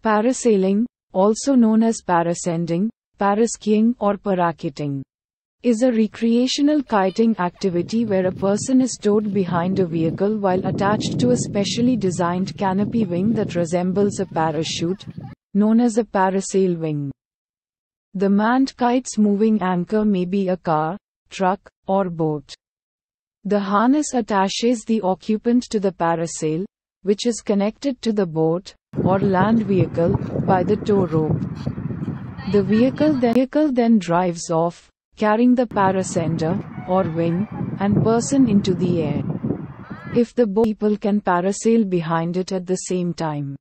Parasailing, also known as parascending, paraskiing or parakiting, is a recreational kiting activity where a person is towed behind a vehicle while attached to a specially designed canopy wing that resembles a parachute, known as a parasail wing. The manned kite's moving anchor may be a car, truck, or boat. The harness attaches the occupant to the parasail, which is connected to the boat, or land vehicle, by the tow rope. The vehicle then drives off, carrying the parasender, or wing, and person into the air. If the boat people can parasail behind it at the same time.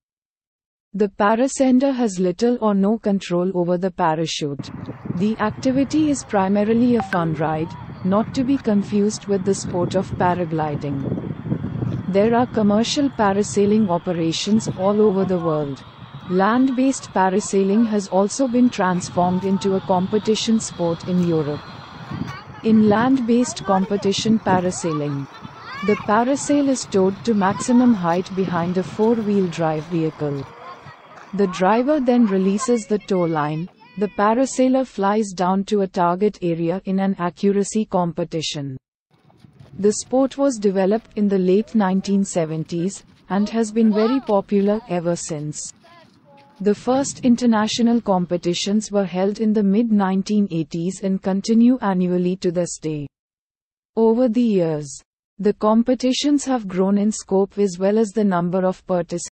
The parasender has little or no control over the parachute. The activity is primarily a fun ride, not to be confused with the sport of paragliding. There are commercial parasailing operations all over the world. Land-based parasailing has also been transformed into a competition sport in Europe. In land-based competition parasailing, the parasail is towed to maximum height behind a four-wheel drive vehicle. The driver then releases the towline. The parasailer flies down to a target area in an accuracy competition. The sport was developed in the late 1970s, and has been very popular ever since. The first international competitions were held in the mid-1980s and continue annually to this day. Over the years, the competitions have grown in scope as well as the number of participants.